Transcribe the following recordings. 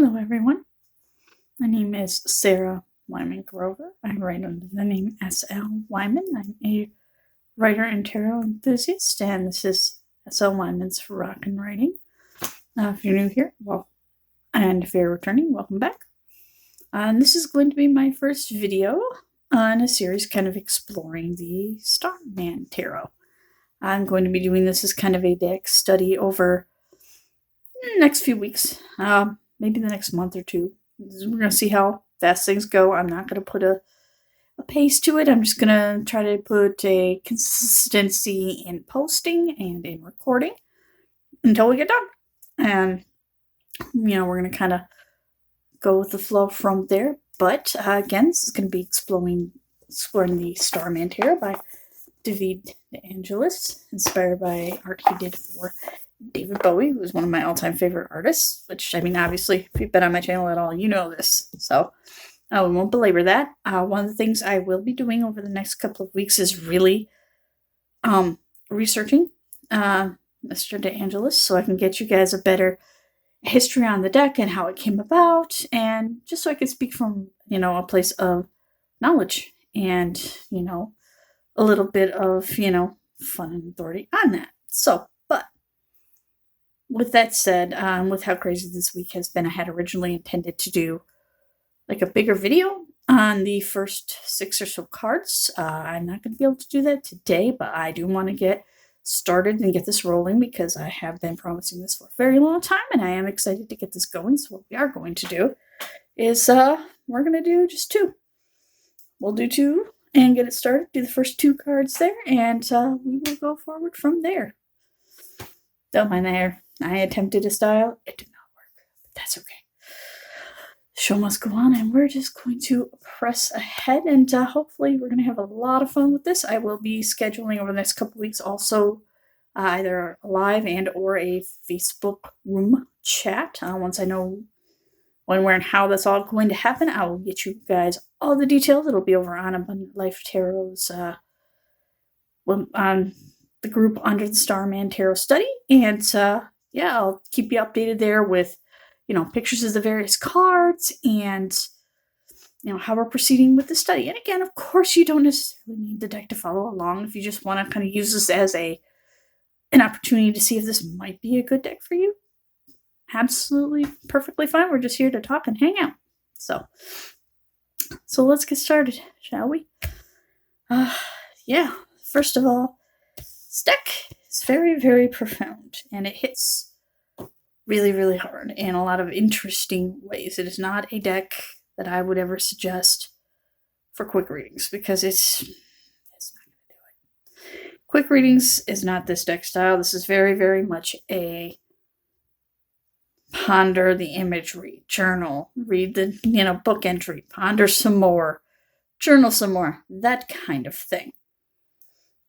Hello everyone, my name is Sarah Wyman Grover. I write under the name S.L. Wyman. I'm a writer and tarot enthusiast, and this is S.L. Wyman's Rock and Writing. If you're new here, well, and if you're returning, welcome back. And this is going to be my first video on a series kind of exploring the Starman Tarot. I'm going to be doing this as kind of a deck study over the next few weeks, maybe the next month or two. We're going to see how fast things go. I'm not going to put a pace to it. I'm just going to try to put a consistency in posting and in recording until we get done. And, we're going to kind of go with the flow from there. But, again, this is going to be exploring the Starman Tarot by David DeAngelis, inspired by art he did for David Bowie, who is one of my all-time favorite artists, which, obviously, if you've been on my channel at all, you know this. So, we won't belabor that. One of the things I will be doing over the next couple of weeks is really researching Mr. DeAngelis so I can get you guys a better history on the deck and how it came about, and just so I can speak from, a place of knowledge and, a little bit of, fun and authority on that. So, with that said, with how crazy this week has been, I had originally intended to do like a bigger video on the first 6 or so cards. I'm not going to be able to do that today, but I do want to get started and get this rolling because I have been promising this for a very long time, and I am excited to get this going. So what we are going to do is we're going to do just 2. We'll do 2 and get it started, do the first 2 cards there, and we will go forward from there. Don't mind there. I attempted a style. It did not work, but that's okay. The show must go on, and we're just going to press ahead, and hopefully we're going to have a lot of fun with this. I will be scheduling over the next couple weeks also either a live and or a Facebook room chat. Once I know when, where, and how that's all going to happen, I will get you guys all the details. It'll be over on Abundant Life Tarot's on the group under the Starman Tarot study, and I'll keep you updated there with, pictures of the various cards and, how we're proceeding with the study. And again, of course, you don't necessarily need the deck to follow along if you just want to kind of use this as an opportunity to see if this might be a good deck for you. Absolutely perfectly fine. We're just here to talk and hang out. So let's get started, shall we? First of all, this deck is very, very profound, and it hits really, really hard in a lot of interesting ways. It is not a deck that I would ever suggest for quick readings because it's not going to do it. Quick readings is not this deck style. This is very, very much a ponder the imagery, journal, read the, book entry, ponder some more, journal some more, that kind of thing.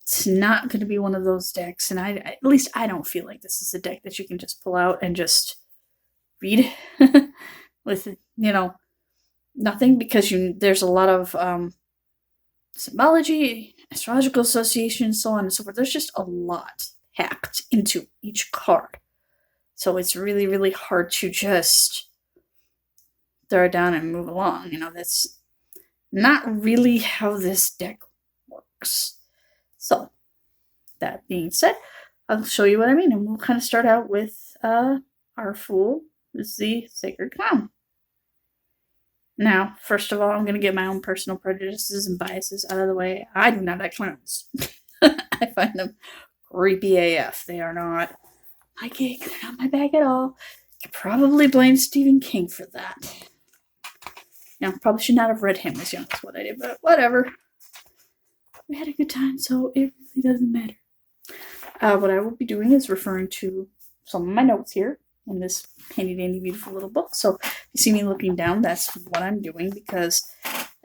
It's not going to be one of those decks, and at least I don't feel like this is a deck that you can just pull out and just read with, nothing, because there's a lot of symbology, astrological associations, so on and so forth. There's just a lot packed into each card. So it's really, really hard to just throw it down and move along. That's not really how this deck works. So, that being said, I'll show you what I mean, and we'll kind of start out with our Fool, is the Sacred Clown. Now, first of all, I'm going to get my own personal prejudices and biases out of the way. I do not like clowns. I find them creepy AF. They are not my gig. They're not my bag at all. You probably blame Stephen King for that. Probably should not have read him as young as what I did, but whatever. We had a good time, so it really doesn't matter. What I will be doing is referring to some of my notes here in this handy dandy beautiful little book. So if you see me looking down, that's what I'm doing, because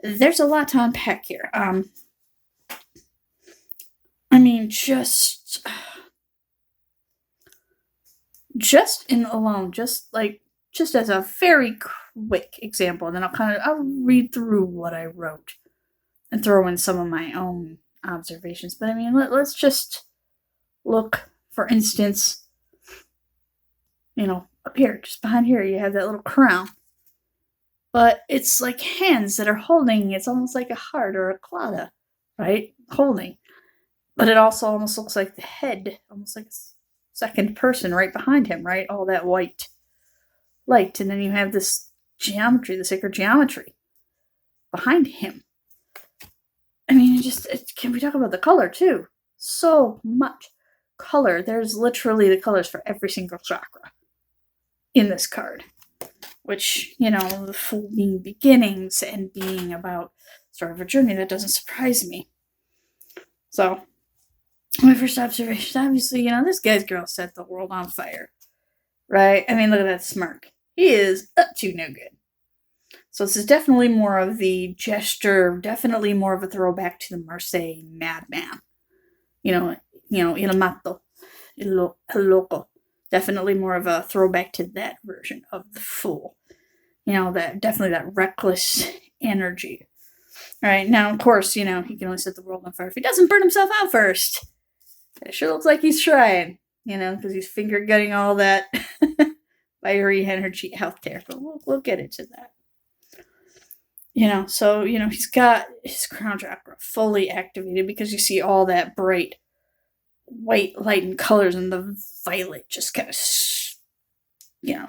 there's a lot to unpack here. Just in alone, just as a very quick example, and then I'll read through what I wrote and throw in some of my own observations. But let's just look, for instance, up here, just behind here, you have that little crown. But it's like hands that are holding. It's almost like a heart or a clada, right? Holding. But it also almost looks like the head, almost like a second person right behind him, right? All that white light. And then you have this geometry, the sacred geometry behind him. I mean, can we talk about the color too? So much color. There's literally the colors for every single chakra in this card. Which, the Fool being beginnings and being about sort of a journey, that doesn't surprise me. So, my first observation, obviously, this guy's girl set the world on fire. Right? I mean, look at that smirk. He is up to no good. So this is definitely more of the gesture, definitely more of a throwback to the Marseille madman. Il matto, il loco. Definitely more of a throwback to that version of the Fool. Definitely that reckless energy. All right, now, of course, he can only set the world on fire if he doesn't burn himself out first. It sure looks like he's trying, because he's finger gutting all that fiery energy out there. But we'll get into that. So, he's got his crown chakra fully activated because you see all that bright white light and colors and the violet just kind of,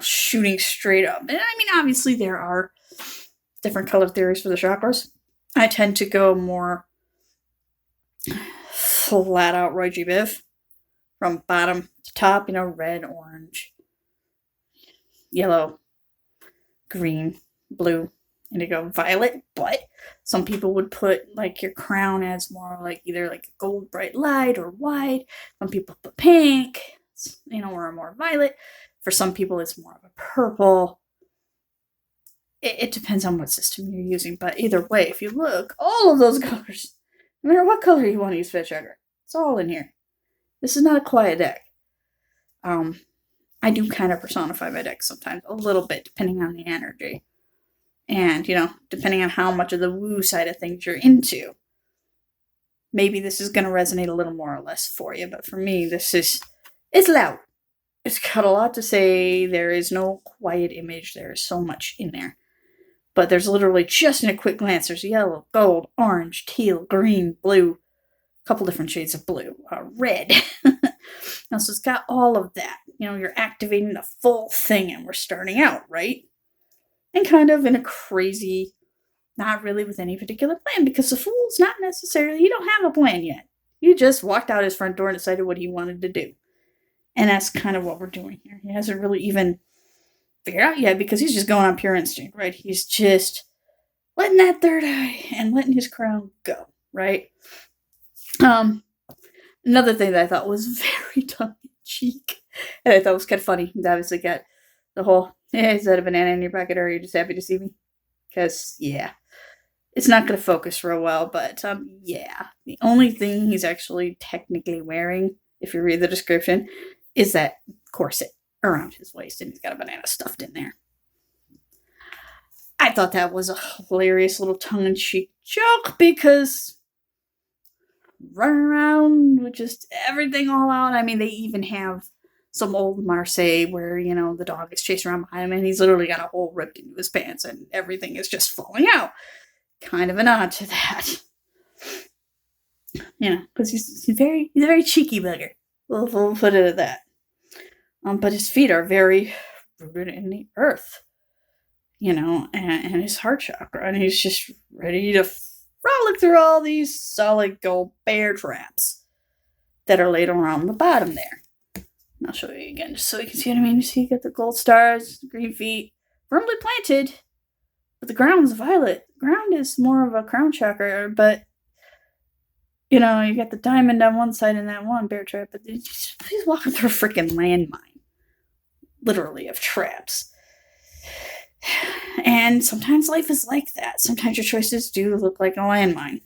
shooting straight up. And I mean, obviously there are different color theories for the chakras. I tend to go more flat out Roy G. Biv from bottom to top, red, orange, yellow, green, blue, indigo, violet. But some people would put like your crown as more like either like a gold bright light or white. Some people put pink, or more violet. For some people it's more of a purple. It depends on what system you're using, but either way, if you look, all of those colors, no matter what color you want to use for the chakra, it's all in here. This is not a quiet deck. I do kind of personify my deck sometimes, a little bit, depending on the energy. And, depending on how much of the woo side of things you're into. Maybe this is going to resonate a little more or less for you, but for me, it's loud. It's got a lot to say. There is no quiet image. There is so much in there. But there's literally, just in a quick glance, there's yellow, gold, orange, teal, green, blue, a couple different shades of blue, red. So it's got all of that. You're activating the full thing, and we're starting out, right? And kind of in a crazy, not really with any particular plan, because the Fool's not necessarily, he don't have a plan yet. He just walked out his front door and decided what he wanted to do. And that's kind of what we're doing here. He hasn't really even figured out yet, because he's just going on pure instinct, right? He's just letting that third eye and letting his crown go, right? Another thing that I thought was very tongue-in-cheek, and I thought was kind of funny, is obviously got the whole, is that a banana in your pocket, or are you just happy to see me? Because, yeah, it's not going to focus real well, but, yeah. The only thing he's actually technically wearing, if you read the description, is that corset around his waist, and he's got a banana stuffed in there. I thought that was a hilarious little tongue-in-cheek joke, because running around with just everything all out. I mean, they even have some old Marseille where, the dog is chasing around behind him, and he's literally got a hole ripped into his pants, and everything is just falling out. Kind of a nod to that. Because he's a very cheeky bugger. We'll put it at that. But his feet are very rooted in the earth, and his heart chakra, and he's just ready to frolic through all these solid gold bear traps that are laid around the bottom there. And I'll show you again, just so you can see what I mean. You see, you got the gold stars, green feet, firmly planted, but the ground's violet. The ground is more of a crown chakra, but you got the diamond on one side and that one bear trap, but he's walking through a freaking landmine. Literally, of traps. And sometimes life is like that. Sometimes your choices do look like a landmine.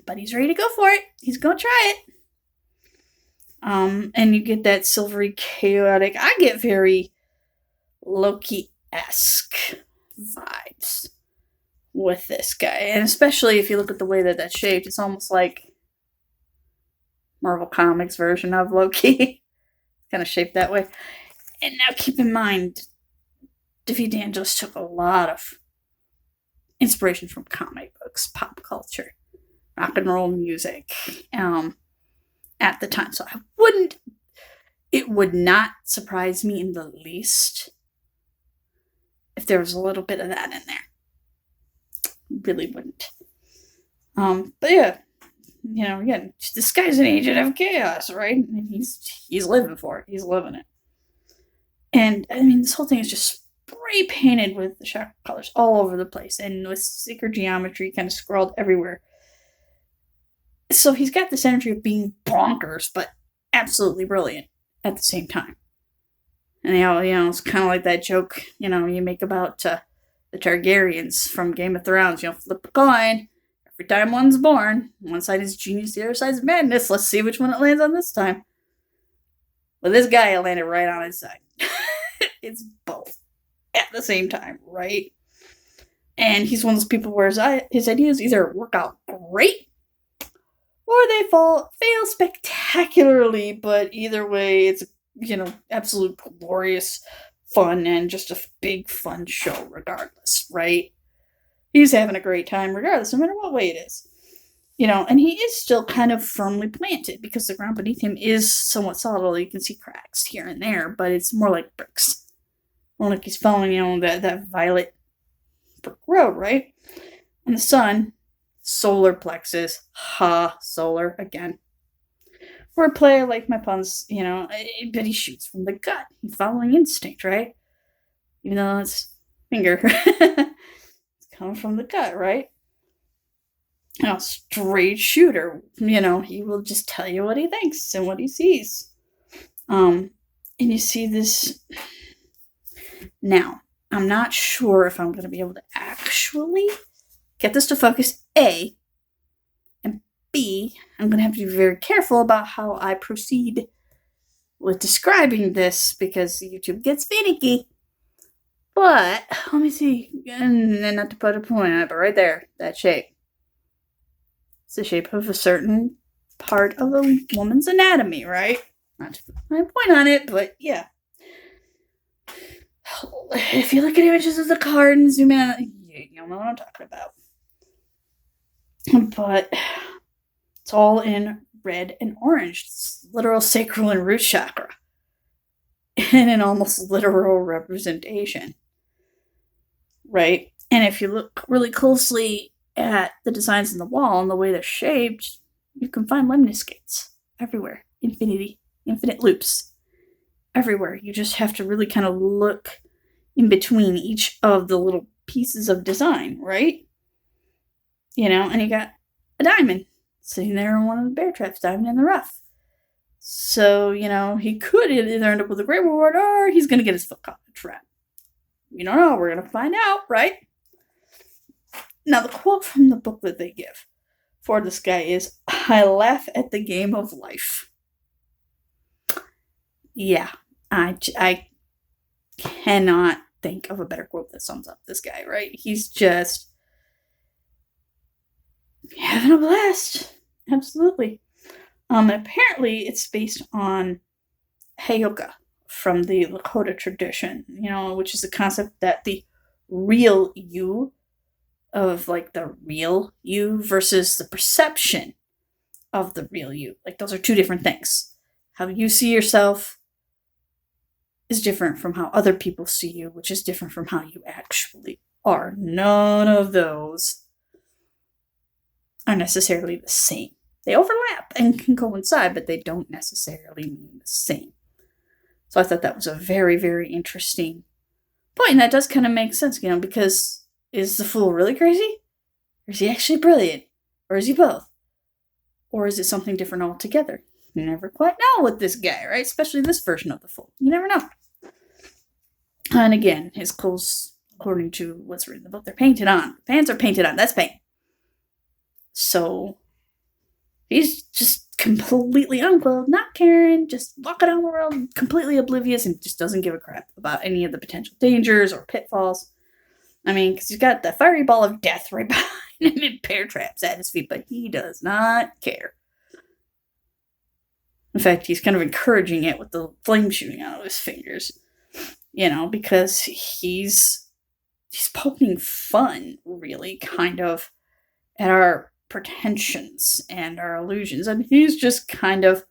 But he's ready to go for it. He's going to try it. And you get that silvery, chaotic, I get very Loki-esque vibes with this guy. And especially if you look at the way that that's shaped, it's almost like Marvel Comics version of Loki. Kind of shaped that way. And now keep in mind, David D'Angelis took a lot of inspiration from comic books, pop culture, rock and roll music at the time. So it would not surprise me in the least if there was a little bit of that in there. Really wouldn't. But yeah, again, this guy's an agent of chaos, right? And he's living for it. He's living it. And I mean, this whole thing is just spray painted with the chakra colors all over the place, and with sacred geometry kind of scrawled everywhere. So he's got this energy of being bonkers, but absolutely brilliant at the same time. And it's kind of like that joke, you make about the Targaryens from Game of Thrones. Flip a coin. Every time one's born, one side is genius, the other side's madness. Let's see which one it lands on this time. Well, this guy landed right on his side. It's both at the same time, right? And he's one of those people where his ideas either work out great or they fail spectacularly, but either way, it's, absolute glorious fun and just a big fun show regardless, right? He's having a great time regardless, no matter what way it is. And he is still kind of firmly planted because the ground beneath him is somewhat solid, although you can see cracks here and there, but it's more like bricks. More like he's following, that violet brick road, right? And the sun, solar plexus, solar again. Wordplay, I like my puns, but he shoots from the gut. He's following instinct, right? Even though it's finger. It's coming from the gut, right? Straight shooter, he will just tell you what he thinks and what he sees. And you see this. Now, I'm not sure if I'm going to be able to actually get this to focus, A, and B, I'm going to have to be very careful about how I proceed with describing this because YouTube gets finicky. But, let me see, and not to put a point on it, but right there, that shape. It's the shape of a certain part of a woman's anatomy, right? Not to put my point on it, but yeah. If you look at images of the card and zoom in, you'll know what I'm talking about. But it's all in red and orange. It's literal sacral and root chakra. In an almost literal representation. Right? And if you look really closely at the designs in the wall and the way they're shaped, you can find lemniscates everywhere. Infinite loops everywhere. You just have to really kind of look in between each of the little pieces of design, right? And you got a diamond sitting there in one of the bear traps, diamond in the rough. So, he could either end up with a great reward or he's going to get his foot caught in a trap. We don't know. We're going to find out, right? Now, the quote from the book that they give for this guy is, "I laugh at the game of life." Yeah, I cannot think of a better quote that sums up this guy, right? He's just having a blast. Absolutely. Apparently, it's based on Heyoka from the Lakota tradition, which is the concept that the real you of the real you versus the perception of the real you. Those are two different things. How you see yourself is different from how other people see you, which is different from how you actually are. None of those are necessarily the same. They overlap and can coincide, but they don't necessarily mean the same. So I thought that was a very, very interesting point. And that does kind of make sense, because is the fool really crazy? Or is he actually brilliant? Or is he both? Or is it something different altogether? You never quite know with this guy, right? Especially this version of the fool. You never know. And again, his clothes, according to what's written in the book, they're painted on. Pants are painted on. That's paint. So he's just completely unclothed, not caring, just walking around the world, completely oblivious, and just doesn't give a crap about any of the potential dangers or pitfalls. I mean, because he's got the fiery ball of death right behind him and bear traps at his feet, but he does not care. In fact, he's kind of encouraging it with the flame shooting out of his fingers. because he's poking fun, really, kind of, at our pretensions and our illusions. And he's just kind of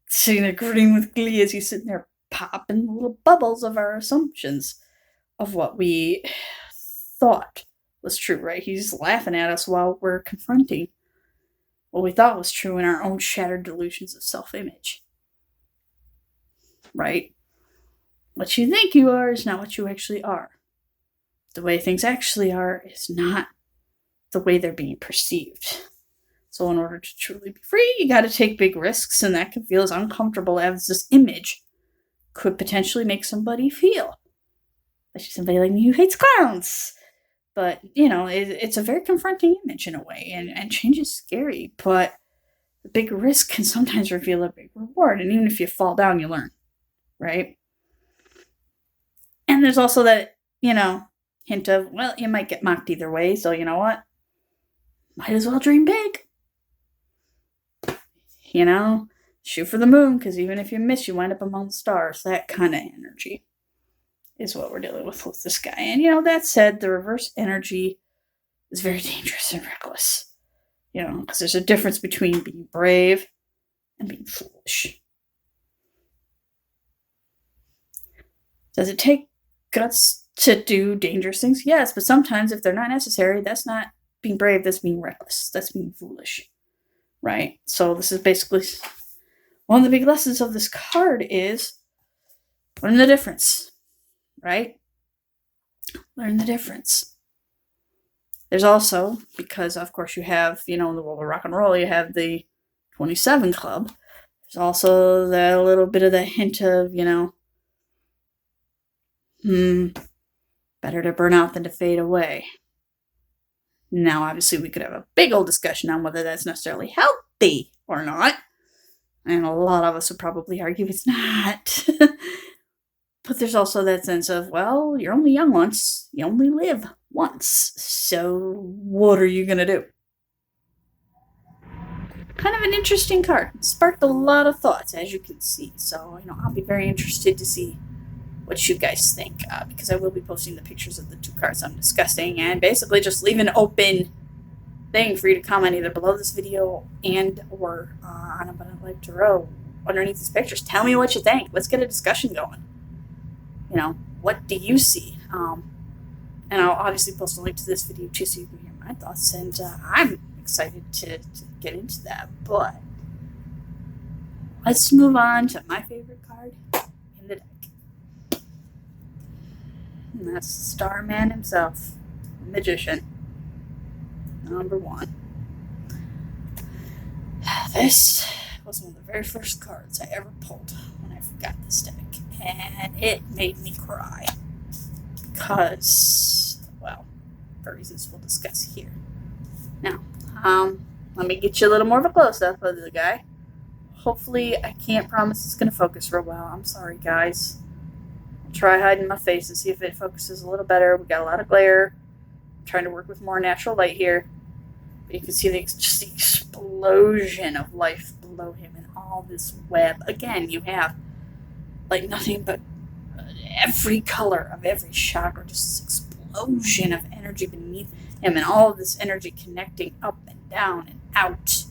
sitting there grinning with glee as he's sitting there popping little bubbles of our assumptions of what we thought was true, right? He's laughing at us while we're confronting what we thought was true in our own shattered delusions of self-image, right? What you think you are is not what you actually are. The way things actually are is not the way they're being perceived. So in order to truly be free, you got to take big risks, and that can feel as uncomfortable as this image could potentially make somebody feel. Especially somebody like me who hates clowns. But, it's a very confronting image in a way, and change is scary, but the big risk can sometimes reveal a big reward, and even if you fall down, you learn, right? And there's also that, hint of, well, you might get mocked either way, so you know what? Might as well dream big. Shoot for the moon, because even if you miss, you wind up among the stars. That kind of energy is what we're dealing with this guy. And, that said, the reverse energy is very dangerous and reckless. Because there's a difference between being brave and being foolish. Does it take guts to do dangerous things? Yes, but sometimes if they're not necessary, that's not being brave, that's being reckless, that's being foolish, right? So this is basically one of the big lessons of this card is learn the difference, right? Learn the difference. There's also, because of course you have, in the world of rock and roll, you have the 27 Club. There's also that little bit of the hint of, better to burn out than to fade away. Now, obviously, we could have a big old discussion on whether that's necessarily healthy or not. And a lot of us would probably argue it's not. But there's also that sense of, well, you're only young once. You only live once. So what are you going to do? Kind of an interesting card. It sparked a lot of thoughts, as you can see. So, I'll be very interested to see what you guys think, because I will be posting the pictures of the two cards I'm discussing, and basically just leave an open thing for you to comment either below this video and or on Abundant Life Tarot underneath these pictures. Tell me what you think. Let's get a discussion going. What do you see? And I'll obviously post a link to this video too, so you can hear my thoughts, and I'm excited to get into that. But let's move on to my favorite card in the deck. And that's Starman himself, Magician, number 1. This was one of the very first cards I ever pulled when I got this deck, and it made me cry because, well, for reasons we'll discuss here. Now, let me get you a little more of a close-up of the guy. Hopefully, I can't promise it's going to focus real well. I'm sorry, guys. Try hiding my face and see if it focuses a little better. We got a lot of glare. I'm trying to work with more natural light here. But you can see just the explosion of life below him and all this web. Again, you have like nothing but every color of every chakra, just this explosion of energy beneath him, and all of this energy connecting up and down and out.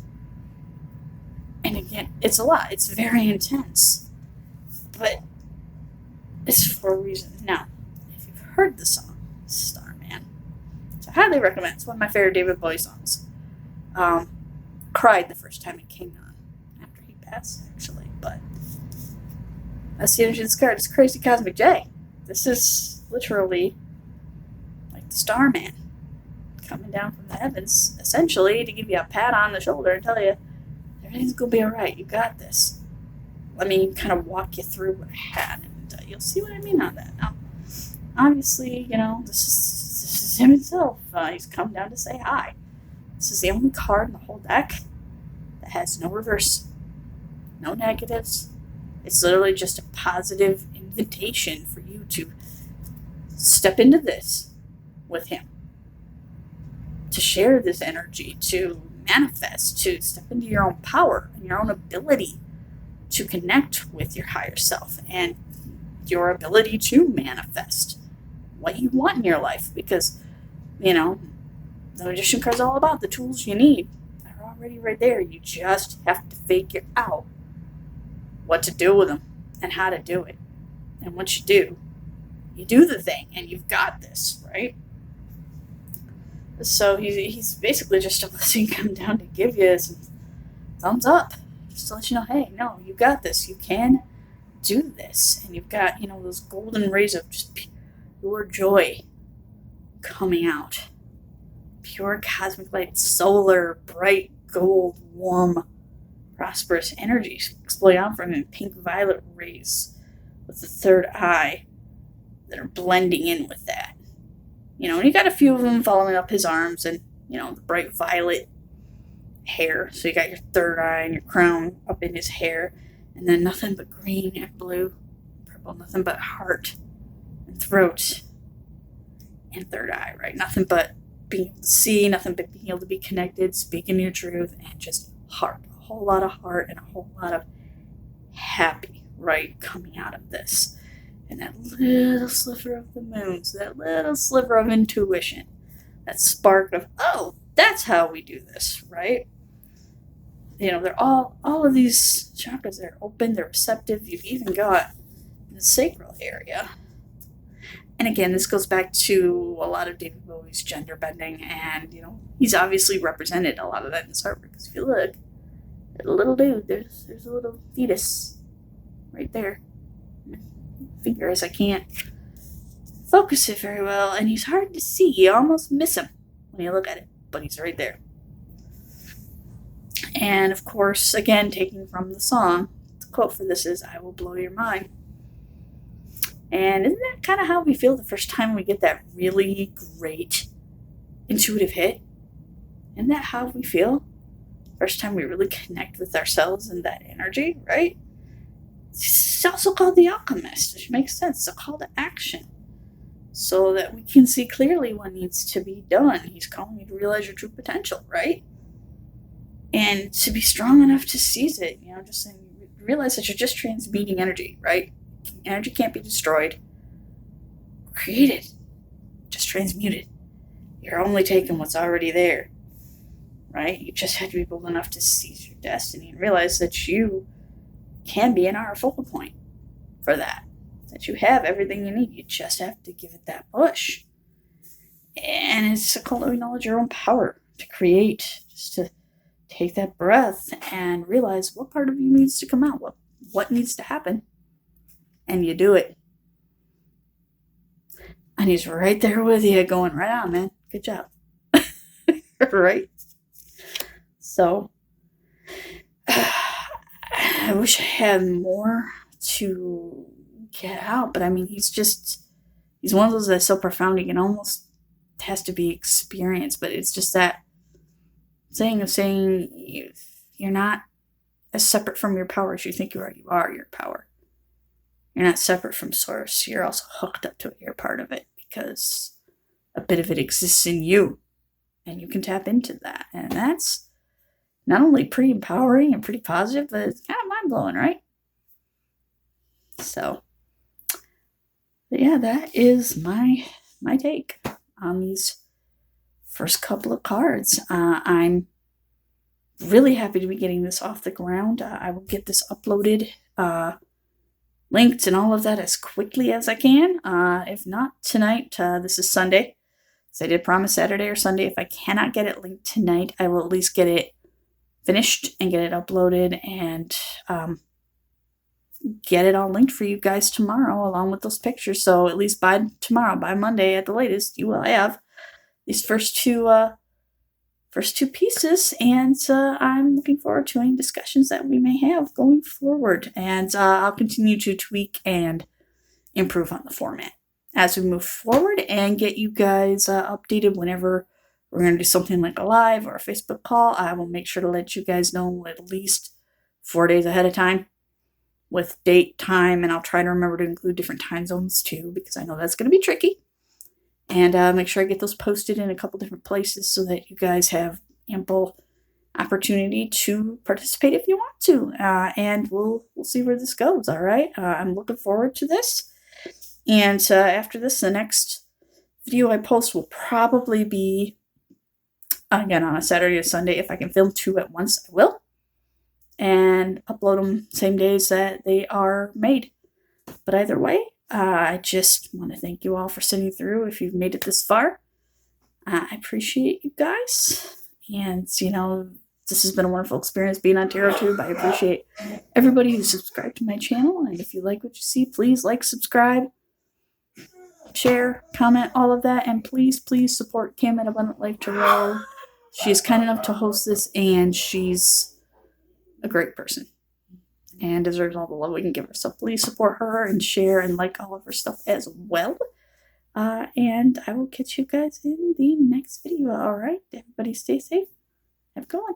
And again, it's a lot. It's very intense. But it's for a reason. Now, if you've heard the song Starman, which I highly recommend, it's one of my favorite David Bowie songs. Cried the first time it came on, after he passed, actually. But that's the energy of this card. It's Crazy Cosmic J. This is literally like the Starman coming down from the heavens, essentially, to give you a pat on the shoulder and tell you everything's going to be all right. You got this. Let me kind of walk you through what I had, and you'll see what I mean on that. Now, obviously, this is him himself. He's come down to say hi. This is the only card in the whole deck that has no reverse, no negatives. It's literally just a positive invitation for you to step into this with him, to share this energy, to manifest, to step into your own power and your own ability to connect with your higher self and your ability to manifest what you want in your life, because, you know, the Magician card's all about the tools you need. They're already right there. You just have to figure out what to do with them and how to do it. And once you do the thing, and you've got this, right? So he's basically just a blessing come down to give you some thumbs up, just to let you know, hey, no, you got this. You can do this. And you've got, those golden rays of just pure joy coming out. Pure cosmic light, solar, bright, gold, warm, prosperous energies exploding out from him. Pink violet rays with the third eye that are blending in with that. And you got a few of them following up his arms, and, the bright violet hair. So you got your third eye and your crown up in his hair. And then nothing but green and blue, purple, nothing but heart and throat and third eye, right? Nothing but being able to see, nothing but being able to be connected, speaking your truth, and just heart. A whole lot of heart and a whole lot of happy, right, coming out of this. And that little sliver of the moon, so that little sliver of intuition, that spark of, oh, that's how we do this, right? They're all of these chakras, they're open, they're receptive. You've even got the sacral area. And again, this goes back to a lot of David Bowie's gender bending, and, he's obviously represented a lot of that in his artwork. Because if you look at a little dude, there's a little fetus right there. Fingers, I can't focus it very well, and he's hard to see. You almost miss him when you look at it, but he's right there. And of course, again, taking from the song, the quote for this is, "I will blow your mind." And isn't that kind of how we feel the first time we get that really great intuitive hit? Isn't that how we feel first time we really connect with ourselves and that energy, right? It's also called the alchemist, which makes sense. It's a call to action so that we can see clearly what needs to be done. He's calling you to realize your true potential, right? And to be strong enough to seize it, just saying, realize that you're just transmuting energy, right? Energy can't be destroyed. Create it. Just transmute it. You're only taking what's already there, right? You just have to be bold enough to seize your destiny and realize that you can be our focal point for that you have everything you need. You just have to give it that push. And it's a call to acknowledge your own power to create, just to take that breath and realize what part of you needs to come out, what needs to happen, and you do it. And he's right there with you going, right on, man. Good job. Right? So, I wish I had more to get out, but he's one of those that's so profound, he can almost has to be experienced, but it's just that saying you're not as separate from your power as you think you are. You are your power. You're not separate from source. You're also hooked up to it. You're part of it because a bit of it exists in you, and you can tap into that. And that's not only pretty empowering and pretty positive, but it's kind of mind-blowing, right? So, yeah, that is my take on these first couple of cards. I'm really happy to be getting this off the ground. I will get this uploaded, linked and all of that as quickly as I can. If not tonight, this is Sunday. So I did promise Saturday or Sunday. If I cannot get it linked tonight, I will at least get it finished and get it uploaded and get it all linked for you guys tomorrow along with those pictures. So at least by tomorrow, by Monday at the latest, you will have these first two pieces, and I'm looking forward to any discussions that we may have going forward. And I'll continue to tweak and improve on the format as we move forward and get you guys updated whenever we're going to do something like a live or a Facebook call. I will make sure to let you guys know at least 4 days ahead of time with date, time, and I'll try to remember to include different time zones too, because I know that's going to be tricky. And make sure I get those posted in a couple different places so that you guys have ample opportunity to participate if you want to. And we'll see where this goes, all right? I'm looking forward to this. And after this, the next video I post will probably be, again, on a Saturday or Sunday. If I can film 2 at once, I will. And upload them same days that they are made. But either way, I just want to thank you all for sitting through. If you've made it this far, I appreciate you guys. And, this has been a wonderful experience being on TarotTube. I appreciate everybody who subscribed to my channel. And if you like what you see, please like, subscribe, share, comment, all of that. And please, please support Kim at Abundant Life Tarot. She's kind enough to host this, and she's a great person and deserves all the love we can give her. So please support her and share and like all of her stuff as well. And I will catch you guys in the next video. All right, everybody stay safe. Have a good one.